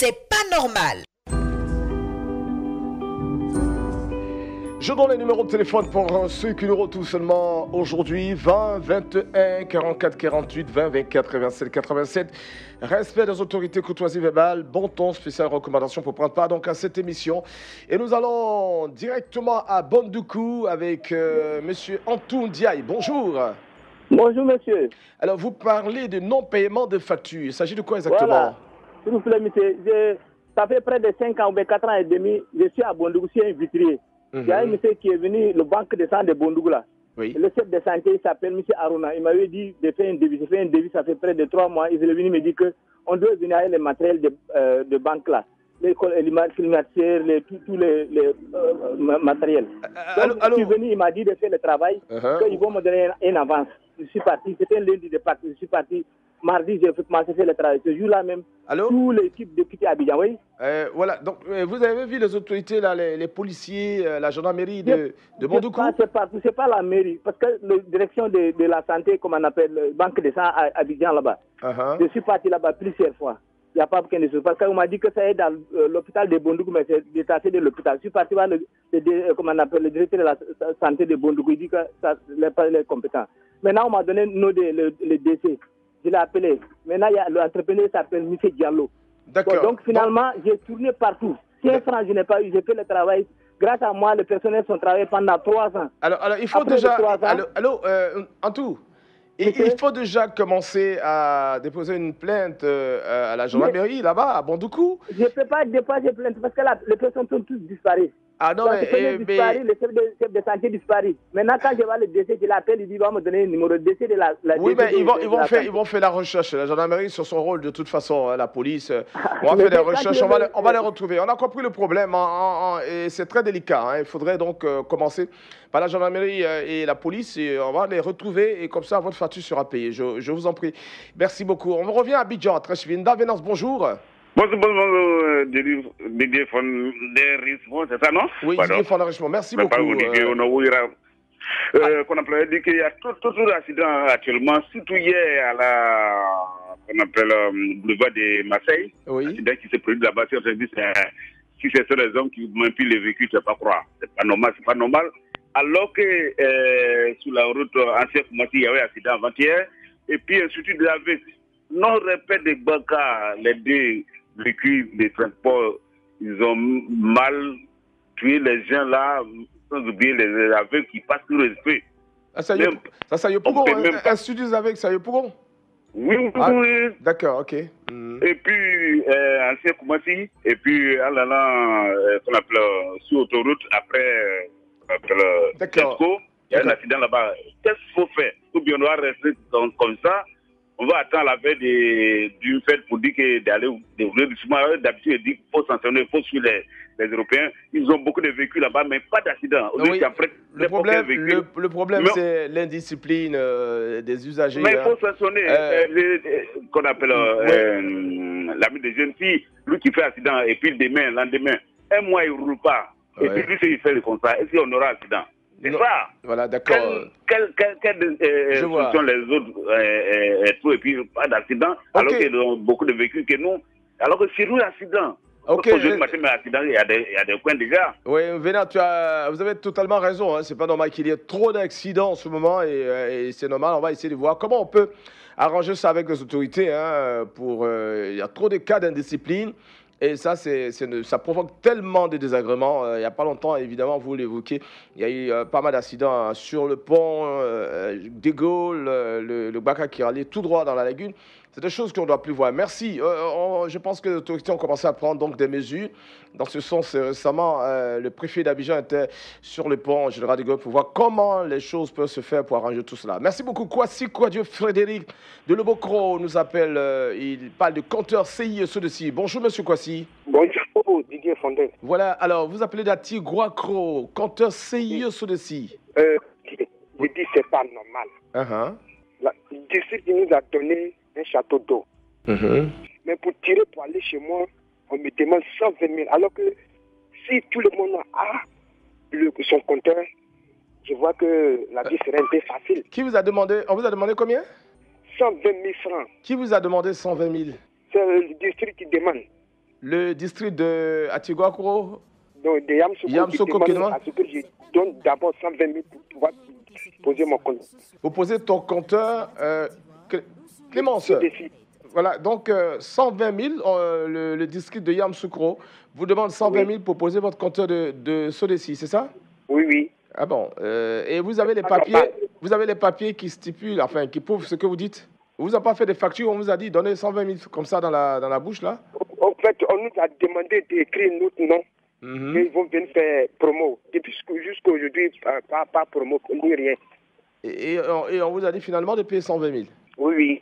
c'est pas normal. Je donne les numéros de téléphone pour ceux qui nous retrouvent seulement aujourd'hui. 20 21 44 48 20 24 87 87. Respect des autorités, courtoisie verbale, bon ton, spéciale recommandation pour prendre part donc à cette émission. Et nous allons directement à Bondoukou avec monsieur Antoun Diaye. Bonjour. Bonjour monsieur. Alors vous parlez de non-paiement de factures. Il s'agit de quoi exactement? Voilà. S'il vous plaît monsieur, ça fait près de 5 ans ou 4 ans et demi, je suis à Bondoukou, je suis un vitrier. Il y a un monsieur qui est venu, le banque de sang de Bondoukou là. Oui. Le chef de santé s'appelle monsieur Aruna. Il m'avait dit de faire un devis. J'ai fait un devis, ça fait près de 3 mois. Il est venu me dire qu'on doit venir avec les matériels de banque là. Les climatiseurs, tous les matériels. Donc, je suis venu, il m'a dit de faire le travail, qu'ils vont me donner une avance. Je suis parti, c'était un lundi de Pâques, je suis parti. Mardi, j'ai commencé à faire le travail. Ce jour-là même, toute l'équipe de quitter Abidjan, oui. Voilà, donc vous avez vu les autorités, là, les policiers, la gendarmerie de Bondoukou? C'est pas la mairie, parce que la direction de la santé, comme on appelle, Banque de sang à Abidjan là-bas. Je suis parti là-bas plusieurs fois. Il n'y a pas aucun de choses. Parce qu'on m'a dit que ça est dans l'hôpital de Bondoukou, mais c'est détaché de l'hôpital. Je suis parti voir le directeur de la santé de Bondoukou. Il dit que ça n'est pas compétent. Maintenant, on m'a donné le décès. Je l'ai appelé. Maintenant, l'entrepreneur s'appelle M. Diallo. D'accord. Donc, finalement, j'ai tourné partout. 5 francs, je n'ai pas eu. J'ai fait le travail. Grâce à moi, les personnels sont travaillés pendant 3 ans. Alors il faut après déjà... 3 ans, en tout, il faut déjà commencer à déposer une plainte à la gendarmerie, là-bas, à Bondoukou. Je ne peux pas déposer plainte parce que les personnes sont tous disparues. Ah non, le chef de santé disparu. Maintenant, quand je vois le décès, je l'appelle, il dit, il va me donner le numéro de décès de la oui, mais ils vont faire la recherche. La gendarmerie, sur son rôle, de toute façon, la police, on va faire des recherches, on va les retrouver. On a compris le problème, et c'est très délicat. Il faudrait donc commencer par la gendarmerie et la police, et on va les retrouver, et comme ça, votre facture sera payée. Je vous en prie. Merci beaucoup. On revient à Abidjan, très suivant. Venance, bonjour. Bonjour, Didier Fondarismo, c'est ça, non? Oui, Didier Fondarismo, merci beaucoup. Qu'on appelle dit qu'il y a tout accident actuellement, surtout hier à la qu'on appelle boulevard de Marseille. Oui. Accident qui s'est produit là-bas, si c'est sur les hommes qui manipulent les véhicules, c'est pas croire. C'est pas normal. Alors que sur la route ancienne, il y avait un accident avant-hier, et puis surtout de la veille, non-respect des bancards, les deux véhicules de transport, ils ont mal tué les gens là, sans oublier les aveugles qui passent sur le feu. Ça y est, pour un studio avec ça y est, pour oui. D'accord, ok. Et puis, ancien Koumassi, et puis, qu'on appelle sur autoroute, après, Tesco, il y a un accident là-bas. Qu'est-ce qu'il faut faire? Ou bien on doit rester comme ça? On va attendre la veille du fait pour dire d'aller dérouler doucement. D'habitude, il dit qu'il faut sanctionner, il faut suivre les Européens. Ils ont beaucoup de véhicules là-bas, mais pas d'accident. Oui, le problème, c'est l'indiscipline des usagers. Mais il faut sanctionner. Qu'on appelle l'ami des jeunes filles, lui qui fait accident, et puis le lendemain, un mois, il ne roule pas. Et puis lui, il fait le contrat. Est-ce qu'on aura accident? C'est ça. Voilà, d'accord. Quelle solution les autres tout et puis pas d'accident, alors qu'ils ont beaucoup de véhicules que nous, alors que c'est nous l'accident. Aujourd'hui, il y a des coins déjà. Oui, Vénat, vous avez totalement raison. Hein. C'est pas normal qu'il y ait trop d'accidents en ce moment et c'est normal. On va essayer de voir comment on peut arranger ça avec les autorités. Hein, il y a trop de cas d'indiscipline. Et ça, ça provoque tellement de désagréments. Il n'y a pas longtemps, évidemment, vous l'évoquez, il y a eu pas mal d'accidents sur le pont de Gaulle, le Baka qui allait tout droit dans la lagune. C'est des choses qu'on ne doit plus voir. Merci. Je pense que les autorités ont commencé à prendre donc des mesures. Dans ce sens, récemment, le préfet d'Abidjan était sur le pont général de Gaulle pour voir comment les choses peuvent se faire pour arranger tout cela. Merci beaucoup. Kwasi Kouadio Frédéric de Lebocro nous appelle. Il parle de compteur CIE-Sodeci. Bonjour, monsieur Kwasi. Bonjour, Didier Fondaire. Voilà. Alors, vous appelez d'Ati Guacro, compteur CIE-Sodeci. Je dis c'est pas normal. Le district nous a donné un château d'eau. Mais pour tirer, pour aller chez moi, on me demande 120 000. Alors que si tout le monde a son compteur, je vois que la vie serait un peu facile. Qui vous a demandé? On vous a demandé combien? 120 000 francs. Qui vous a demandé 120 000? C'est le district qui demande. Le district de Atiguakuro? Donc, de Yamsoko qui demande à ce que je donne d'abord 120 000 pour pouvoir poser mon compte. Vous posez ton compteur, Clémence. Voilà, donc 120 000, le district de Yamsoukro vous demande 120 000 pour poser votre compteur de Sodeci, c'est ça? Oui, oui. Ah bon, et vous avez les papiers qui stipulent, enfin, qui prouvent ce que vous dites? Vous n'avez pas fait des factures, on vous a dit donnez 120 000 comme ça dans la bouche, là? En fait, on nous a demandé d'écrire notre nom. Ils vont venir faire promo. Depuis jusqu'à aujourd'hui, pas promo, ni rien. Et on vous a dit finalement de payer 120 000? Oui, oui.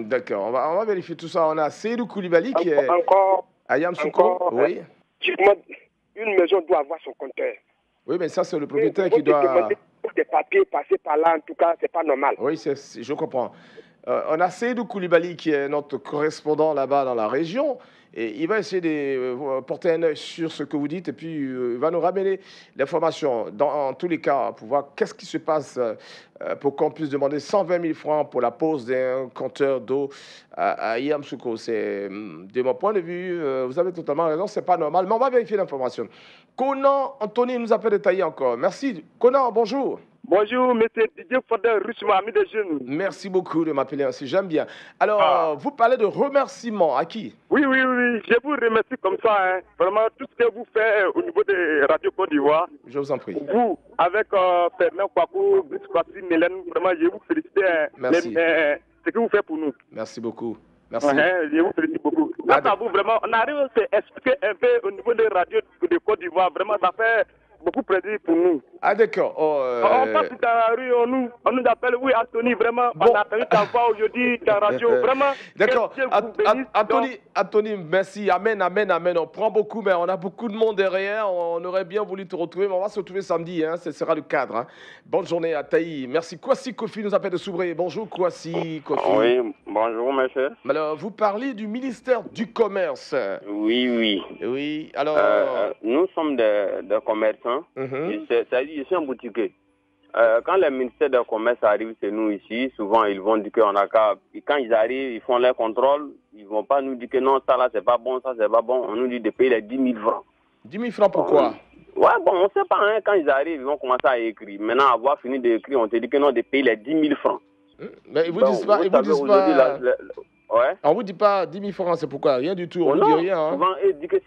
D'accord, on va vérifier tout ça. On a Seydou Koulibaly qui est à Yamsoukro. Oui. Une maison doit avoir son compteur. Oui, mais ça, c'est le propriétaire qui doit... demander des papiers passer par là, en tout cas, c'est pas normal. Oui, je comprends. On a Seydou Koulibaly qui est notre correspondant là-bas dans la région. Et il va essayer de porter un œil sur ce que vous dites et puis il va nous ramener l'information dans tous les cas pour voir qu'est-ce qui se passe pour qu'on puisse demander 120 000 francs pour la pose d'un compteur d'eau à Yamsoukro. C'est, de mon point de vue, vous avez totalement raison, c'est pas normal, mais on va vérifier l'information. Conan Anthony nous appelle de Taï encore. Merci. Conan, bonjour. Bonjour, monsieur Didier Fodder, Rusma, ami des jeunes. Merci beaucoup de m'appeler ainsi, j'aime bien. Alors, vous parlez de remerciements, à qui? Oui, je vous remercie comme ça. Hein. Vraiment, tout ce que vous faites au niveau de Radio Côte d'Ivoire. Je vous en prie. Vous, avec Fernand Kwaku, Biskwasi, Mélène, vraiment, je vous félicite. Merci. Ce que vous faites pour nous. Merci beaucoup. Merci. Je vous félicite beaucoup. Là, vous, vraiment, on arrive à expliquer un peu au niveau des radios de Côte d'Ivoire. Vraiment, ça fait beaucoup plaisir pour nous. Ah d'accord. On passe dans la rue, on nous appelle, oui Anthony, vraiment, bon. On a entendu ta voix aujourd'hui, ta radio, vraiment. D'accord. Anthony, merci. Amen. On prend beaucoup, mais on a beaucoup de monde derrière. On aurait bien voulu te retrouver, mais on va se retrouver samedi, hein. Ce sera le cadre. Hein. Bonne journée à Taï. Merci. Kwasi Kofi nous appelle de Soubré. Bonjour Kwasi Kofi. Oui, bonjour monsieur. Alors, vous parlez du ministère du Commerce. Oui. Oui, alors... nous sommes des commerçants. Je suis un boutiquier. Quand les ministères de commerce arrivent chez nous ici, souvent ils vont dire qu'on a qu'à... Quand ils arrivent, ils font leur contrôle. Ils ne vont pas nous dire que non, ça là c'est pas bon, ça c'est pas bon. On nous dit de payer les 10 000 francs. 10 000 francs pourquoi? Ouais, bon, on ne sait pas. Hein, quand ils arrivent, ils vont commencer à écrire. Maintenant, avoir fini d'écrire, on te dit que non, de payer les 10 000 francs. Mais ils vous disent pas... Ouais. On ne vous dit pas 10 000 francs, c'est pourquoi? Rien du tout, on ne vous dit rien. Hein. Souvent, ils disent que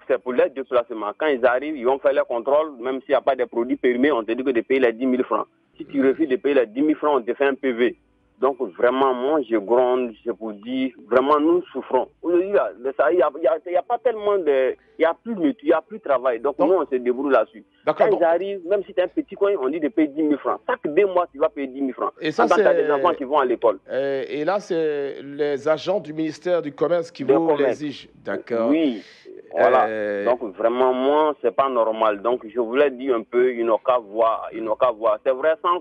c'est pour les déplacements. Quand ils arrivent, ils vont faire leur contrôle, même s'il n'y a pas de produits périmés, on te dit que de payer les 10 000 francs. Si tu refuses de payer les 10 000 francs, on te fait un PV. Donc, vraiment, moi, je gronde, je vous dis, vraiment, nous souffrons. Il n'y a pas tellement de... Il n'y a plus de métier, il n'y a plus de travail. Donc, nous, on se débrouille là-dessus. Quand ils arrivent, même si c'est un petit coin, on dit de payer 10 000 francs. Chaque 2 mois, tu vas payer 10 000 francs. Et ça, c'est des enfants qui vont à l'école. Et là, c'est les agents du ministère du Commerce qui vous l'exigent. D'accord. Oui. Voilà. Donc, vraiment, moi, c'est pas normal. Donc, je voulais dire un peu, il n'y a qu'à voir. C'est vrai, sans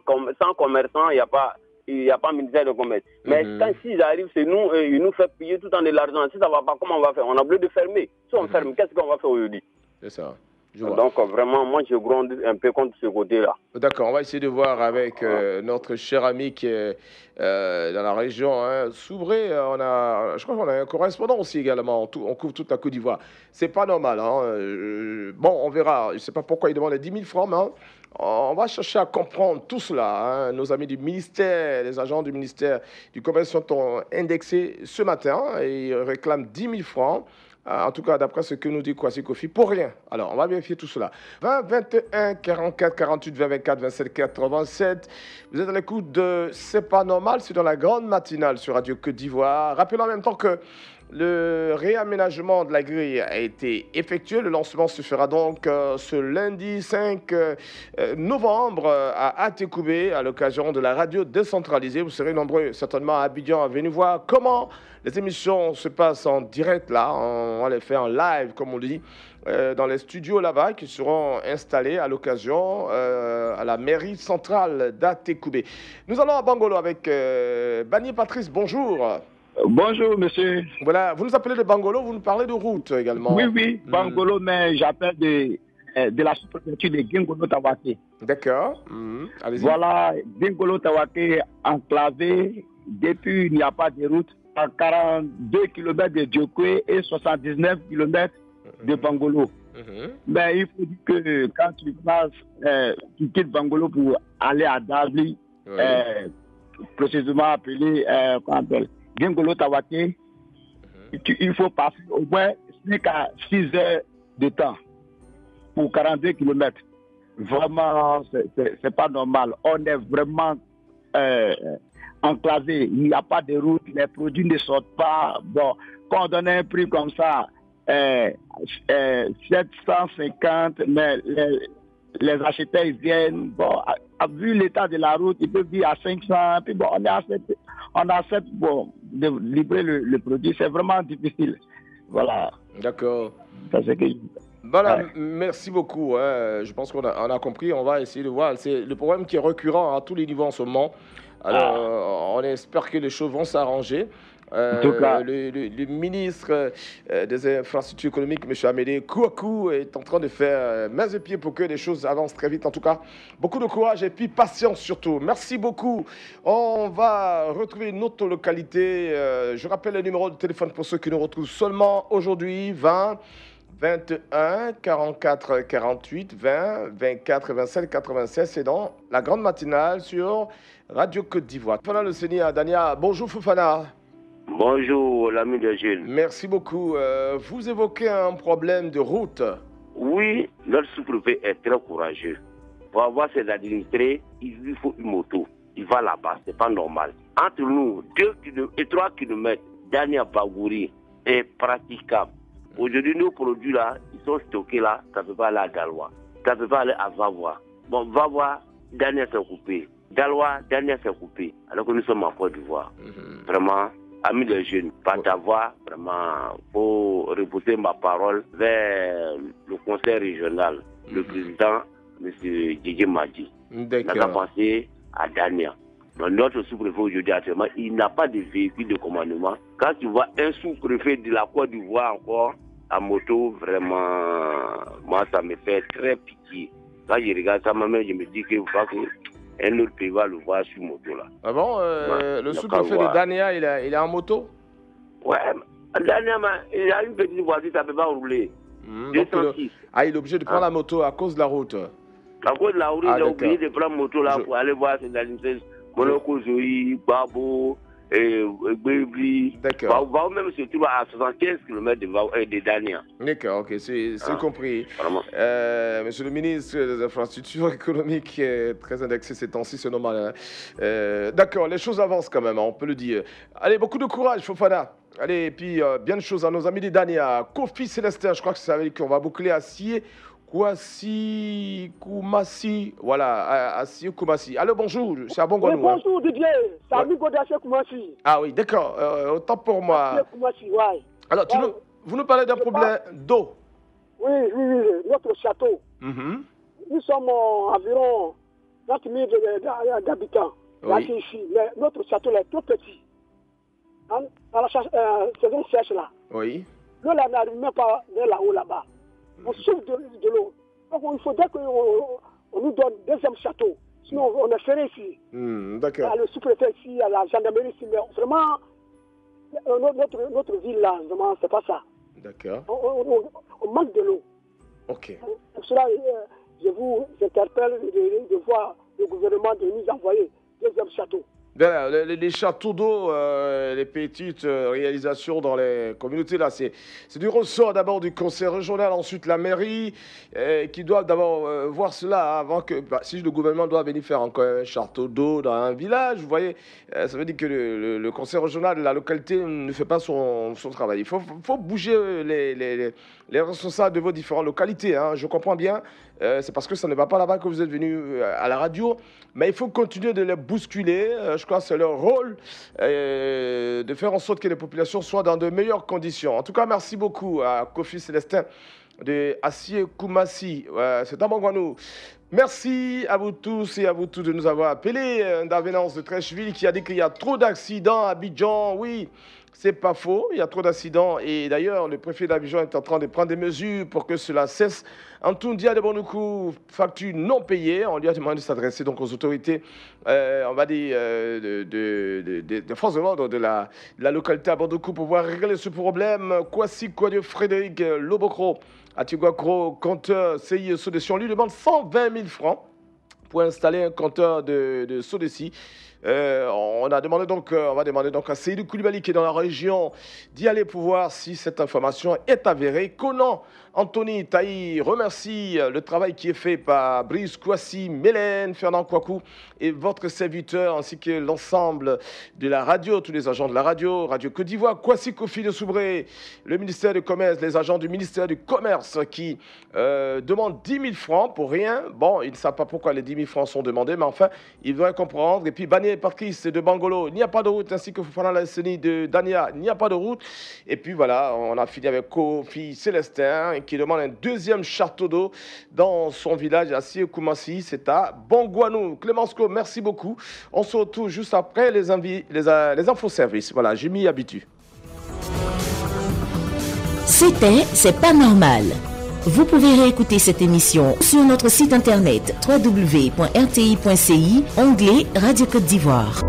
commerçant, il n'y a pas ministère de commerce. Mais quand s'ils arrivent, c'est nous, ils nous font payer tout le temps de l'argent. Si ça ne va pas, comment on va faire? On a oublié de fermer. Si on ferme, qu'est-ce qu'on va faire aujourd'hui? C'est ça. Donc vraiment, moi je gronde un peu contre ce côté-là. D'accord, on va essayer de voir avec notre cher ami qui est dans la région, hein, Soubré. Je crois qu'on a un correspondant aussi également. On couvre toute la Côte d'Ivoire. C'est pas normal. Hein. Bon, on verra. Je ne sais pas pourquoi ils demandent les 10 000 francs, mais on va chercher à comprendre tout cela. Hein. Nos amis du ministère, les agents du ministère du Commerce sont indexés ce matin et ils réclament 10 000 francs. En tout cas, d'après ce que nous dit Kwasi Kofi, pour rien. Alors, on va vérifier tout cela. 20 21 44 48 20 24 27 87. Vous êtes à l'écoute de C'est pas normal, c'est dans la grande matinale sur Radio Côte d'Ivoire. Rappelons en même temps que le réaménagement de la grille a été effectué. Le lancement se fera donc ce lundi 5 novembre à Atekoubé, à l'occasion de la radio décentralisée. Vous serez nombreux certainement à Abidjan à venir voir comment les émissions se passent en direct là. On va les faire en live, comme on dit, dans les studios là-bas qui seront installés à l'occasion à la mairie centrale d'Atekoubé. Nous allons à Bangolo avec Bani Patrice. Bonjour. Bonjour, monsieur. Voilà, vous nous appelez de Bangolo, vous nous parlez de route également. Oui, Bangolo, mais j'appelle de la sous-préfecture de Gingolo Tawake. D'accord. Allez-y. Voilà, Gingolo Tawake enclavé. Depuis, il n'y a pas de route. 42 km de Djokwe et 79 km de Bangolo. Mais il faut dire que quand tu passes, tu quittes Bangolo pour aller à Dabli, précisément appelé Gengolo Tawate, il faut passer au moins 5 à 6 heures de temps pour 42 km. Vraiment, c'est pas normal. On est vraiment enclavé. Il n'y a pas de route, les produits ne sortent pas. Bon, quand on donne un prix comme ça, 750, mais les acheteurs ils viennent. Bon, vu l'état de la route, ils peuvent dire à 500. Puis bon, on accepte bon, de livrer le produit. C'est vraiment difficile. Voilà. D'accord. Ça, c'est que... Voilà, merci beaucoup. Hein. Je pense qu'on a compris. On va essayer de voir. C'est le problème qui est récurrent à tous les niveaux en ce moment. Alors, on espère que les choses vont s'arranger. Le ministre des Infrastructures économiques, M. Amédée Kouakou, est en train de faire mains et pieds pour que les choses avancent très vite. En tout cas, beaucoup de courage et puis patience surtout. Merci beaucoup. On va retrouver une autre localité. Je rappelle le numéro de téléphone pour ceux qui nous retrouvent seulement aujourd'hui, 20 21 44 48 20 24 27 96. C'est dans la grande matinale sur Radio Côte d'Ivoire. Fofana le Seigneur, Dania. Bonjour Fofana. Bonjour l'ami de Gilles. Merci beaucoup. Vous évoquez un problème de route. Oui, notre sous-préfet est très courageux. Pour avoir ses administrés, il lui faut une moto. Il va là-bas, c'est pas normal. Entre nous, 2 et 3 km, Dania Bagouri est praticable. Aujourd'hui, nos produits là, ils sont stockés là, ça ne peut pas aller à Daloa. Ça ne peut pas aller à Vavois. Bon, Vavois, Dania s'est coupé. Daloa, Dania s'est coupé. Alors que nous sommes en Côte d'Ivoire. Vraiment, amis de jeunes, pas d'avoir, vraiment, faut repousser ma parole vers le conseil régional, le président, M. Didier Madi. On a pensé à Dania. Donc, notre sous-préfet aujourd'hui, actuellement, il n'a pas de véhicule de commandement. Quand tu vois un sous-préfet de la Côte d'Ivoire encore, à moto, vraiment, moi, ça me fait très pitié. Quand je regarde ça, moi-même, je me dis qu'il faut qu'un autre pays va le voir sur moto, là. Ah bon, le sous-préfet de Dania, il est en moto? Ouais, Dania, il a une petite voiture, ça ne peut pas rouler. Il est obligé de prendre la moto à cause de la route. À cause de la route, il a oublié de prendre la moto, là, pour aller voir ses administrés. Monoko Zoï, Babo, Gbebli. D'accord. Va même se trouve à 75 km de Dania. D'accord, ok, c'est compris. Monsieur le ministre des Infrastructures économiques est très indexé ces temps-ci, c'est normal. Hein. D'accord, les choses avancent quand même, on peut le dire. Allez, beaucoup de courage, Fofana. Allez, et puis bien de choses à nos amis de Dania. Kofi Célestin, je crois que c'est avec qu'on va boucler à Sié. Kouassi Koumassi, voilà, Assi Koumassi. Allô, bonjour, c'est à Bongonou. Bonjour Didier, c'est Ami Godaché Koumassi. Ah oui, d'accord, autant pour moi. Koumassi, ouais. Alors, vous nous parlez d'un problème d'eau. Oui, notre château. Nous sommes environ 30 000 d'habitants. Oui. Ici. Notre château est tout petit. Dans la saison sèche là. Oui. L'eau n'arrive même pas vers là-haut là-bas. On souffre de l'eau. Donc il faudrait qu'on nous donne un deuxième château. Sinon on est ferré ici. D'accord. À le sous-préfet ici, à la gendarmerie ici. Mais vraiment, notre ville là, vraiment, c'est pas ça. D'accord. On manque de l'eau. Ok. Pour cela, je vous interpelle de voir le gouvernement de nous envoyer un deuxième château. Voilà, les châteaux d'eau, les petites réalisations dans les communautés, là, c'est du ressort d'abord du conseil régional, ensuite la mairie, qui doivent d'abord voir cela avant que, si le gouvernement doit venir faire encore un château d'eau dans un village, vous voyez, ça veut dire que le conseil régional de la localité ne fait pas son travail. Il faut bouger les responsables de vos différentes localités, hein, je comprends bien. C'est parce que ça ne va pas là-bas que vous êtes venu à la radio, mais il faut continuer de les bousculer. Je crois que c'est leur rôle de faire en sorte que les populations soient dans de meilleures conditions. En tout cas, merci beaucoup à Kofi Célestin de Assié Koumassi. C'est à Bangwanou. Merci à vous tous et à vous tous de nous avoir appelés. Ndavenance de Trècheville qui a dit qu'il y a trop d'accidents à Abidjan. Oui, c'est pas faux, il y a trop d'accidents. Et d'ailleurs, le préfet d'Abidjan est en train de prendre des mesures pour que cela cesse. Antoundia de Bonoukou, facture non payée. On lui a demandé de s'adresser donc aux autorités, on va dire, de force de l'ordre de la localité à Bonoukou pour pouvoir régler ce problème. Kwasi Kwadio Frédéric Lobokro, Atiguakro, compteur CIE Sodeci, on lui demande 120 000 francs pour installer un compteur de Sodeci. On va demander donc à Seydou Koulibaly qui est dans la région d'y aller pour voir si cette information est avérée. Conan Anthony Taï remercie le travail qui est fait par Brice Kouassi, Mélène, Fernand Kouakou et votre serviteur ainsi que l'ensemble de la radio, tous les agents de la radio, Radio Côte d'Ivoire, Kouassi Kofi de Soubré, le ministère du Commerce, les agents du ministère du Commerce qui demandent 10 000 francs pour rien. Bon, ils ne savent pas pourquoi les 10 000 francs sont demandés, mais enfin, ils devraient comprendre. Et puis, Banier Patrice de Bangolo, il n'y a pas de route, ainsi que Fofana Lasseni de Dania, il n'y a pas de route. Et puis voilà, on a fini avec Kofi Célestin qui demande un deuxième château d'eau dans son village à Siekoumassi, c'est à Bongouanou. Clémence Co, merci beaucoup. On se retrouve juste après les infoservices. Voilà, j'ai mis habitué. C'est pas normal. Vous pouvez réécouter cette émission sur notre site internet www.rti.ci, onglet Radio Côte d'Ivoire.